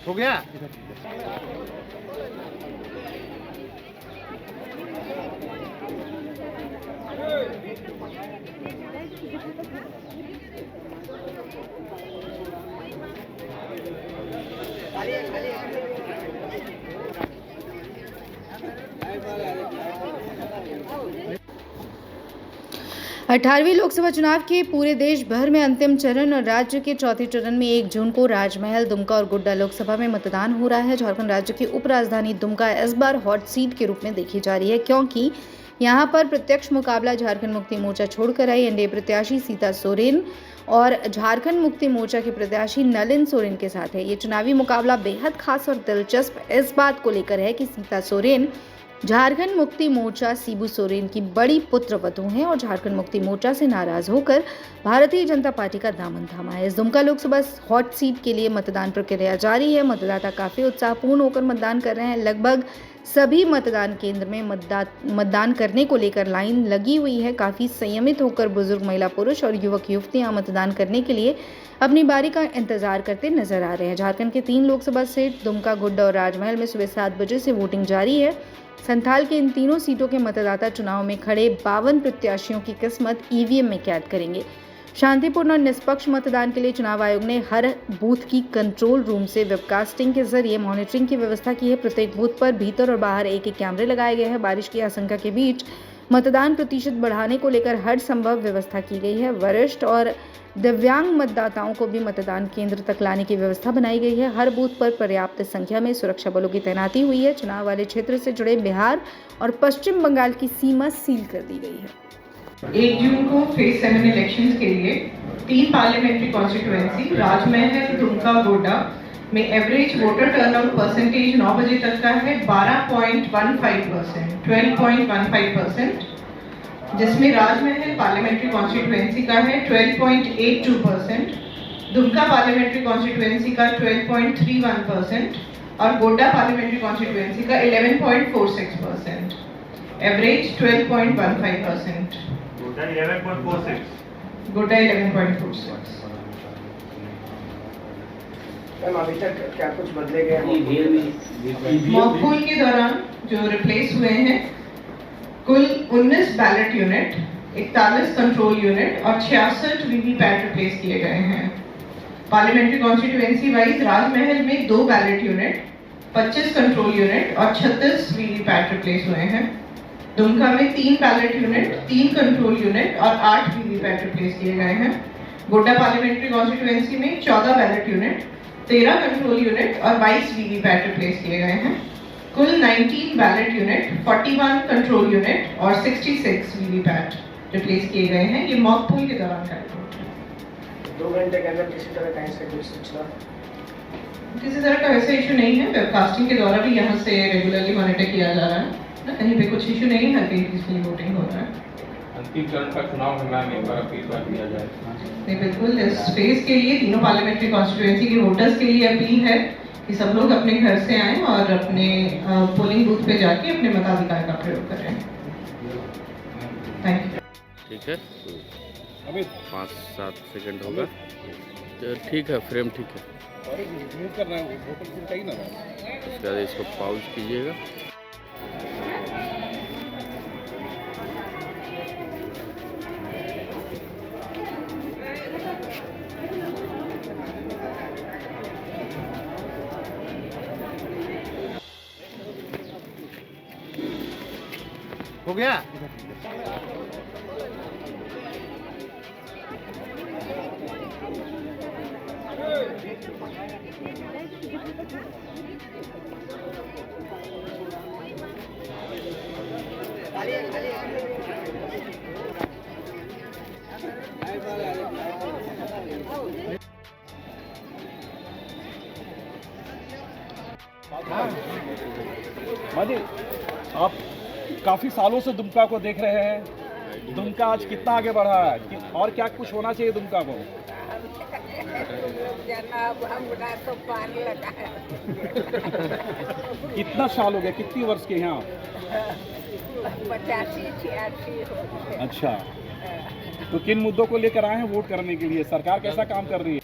हो गया। अठारहवीं लोकसभा चुनाव के पूरे देश भर में अंतिम चरण और राज्य के चौथे चरण में 1 जून को राजमहल, दुमका और गोड्डा लोकसभा में मतदान हो रहा है। झारखंड राज्य की उपराजधानी दुमका इस बार हॉट सीट के रूप में देखी जा रही है, क्योंकि यहां पर प्रत्यक्ष मुकाबला झारखंड मुक्ति मोर्चा छोड़कर आई एनडीए प्रत्याशी सीता सोरेन और झारखंड मुक्ति मोर्चा के प्रत्याशी नलिन सोरेन के साथ है। ये चुनावी मुकाबला बेहद खास और दिलचस्प इस बात को लेकर है कि सीता सोरेन झारखंड मुक्ति मोर्चा शिबू सोरेन की बड़ी पुत्रवधू हैं और झारखंड मुक्ति मोर्चा से नाराज होकर भारतीय जनता पार्टी का दामन थामा है। इस दुमका लोकसभा हॉट सीट के लिए मतदान प्रक्रिया जारी है। मतदाता काफी उत्साहपूर्ण होकर मतदान कर रहे हैं। लगभग सभी मतदान केंद्र में मतदान करने को लेकर लाइन लगी हुई है। काफी संयमित होकर बुजुर्ग, महिला, पुरुष और युवक युवतियां मतदान करने के लिए अपनी बारी का इंतजार करते नजर आ रहे हैं। झारखंड के 3 लोकसभा सीट दुमका, गोड्डा और राजमहल में सुबह 7 बजे से वोटिंग जारी है। संथाल के इन तीनों सीटों के मतदाता चुनाव में खड़े 52 प्रत्याशियों की किस्मत ईवीएम में कैद करेंगे। शांतिपूर्ण और निष्पक्ष मतदान के लिए चुनाव आयोग ने हर बूथ की कंट्रोल रूम से वेबकास्टिंग के जरिए मॉनिटरिंग की व्यवस्था की है। प्रत्येक बूथ पर भीतर और बाहर एक कैमरे लगाए गए हैं। बारिश की आशंका के बीच मतदान प्रतिशत बढ़ाने को लेकर हर संभव व्यवस्था की गई है। वरिष्ठ और दिव्यांग मतदाताओं को भी मतदान केंद्र तक लाने की व्यवस्था बनाई गई है। हर बूथ पर पर्याप्त संख्या में सुरक्षा बलों की तैनाती हुई है। चुनाव वाले क्षेत्र से जुड़े बिहार और पश्चिम बंगाल की सीमा सील कर दी गई है। 1 जून को फेज 7 इलेक्शंस के लिए 3 पार्लियामेंट्री कॉन्स्टिट्यूएंसी राजमहल, दुमका, गोड्डा में एवरेज वोटर टर्नआउट परसेंटेज 9 बजे तक का है 12.15%, 12.15%, जिसमें राजमहल पार्लियामेंट्री कॉन्स्टिट्यूएंसी का है 12.82%, दुमका पार्लियामेंट्री कॉन्स्टिट्यूएंसी का 12.31% और गोड्डा पार्लियामेंट्री कॉन्स्टिट्यूएंसी का 11.46%, एवरेज 12.15%। गोड्डा 11.46। मैम अभी तक क्या कुछ बदले गए? मॉक पोल के दौरान जो रिप्लेस हुए हैं कुल 19 बैलेट यूनिट, 41 कंट्रोल यूनिट और 66 वीवीपैट रिप्लेस किए गए हैं। पार्लियामेंट्री कॉन्स्टिट्यूएंसी वाइज राजमहल में 2 बैलेट यूनिट, 25 कंट्रोल यूनिट और 36 वीवीपैट रिप्लेस हुए हैं। दुमका में 3 बैलेट यूनिट, 3 कंट्रोल यूनिट और 8 वीवीपैट रिप्लेस किए गए हैं। गोड्डा पार्लियामेंट्री कॉन्स्टिट्यूएंसी में 14 बैलेट यूनिट, 13 कंट्रोल यूनिट और 22 वीवीपैट रिप्लेस किए गए हैं। कुल 19 बैलेट यूनिट, 41 कंट्रोल यूनिट और 66 वीवीपैट रिप्लेस किए गए हैं। ये मॉक पोल के दौरान का रिपोर्ट है। 2 घंटे के अंदर किसी तरह टाइम शेड्यूल सूचना किसी तरह का वैसे इशू नहीं है। वेबकास्टिंग के द्वारा भी यहाँ से रेगुलरली मॉनिटर किया जा रहा है ना, कहीं पे कुछ इशू नहीं है, हर कहीं पीसफुली वोटिंग हो रहा है। अंतिम चरण का चुनाव है मैम, एक बार फीडबैक दिया जाए। नहीं, बिल्कुल इस फेज के लिए तीनों पार्लियामेंट्री कॉन्स्टिट्यूएंसी के वोटर्स के लिए अपील है कि सब लोग अपने घर से आएं और अपने पोलिंग बूथ पे जाके अपने मताधिकार का प्रयोग करें। Thank you. ठीक है, अभी 5-7 सेकंड होगा। ठीक है, फ्रेम ठीक है। उसके बाद इसको पॉज कीजिएगा। हो गया। मादी, आप काफी सालों से दुमका को देख रहे हैं। दुमका आज कितना आगे बढ़ा है और क्या कुछ होना चाहिए दुमका को? कितना साल हो गया, कितनी वर्ष के यहाँ? 85-86। अच्छा, तो किन मुद्दों को लेकर आए हैं वोट करने के लिए? सरकार कैसा काम कर रही है?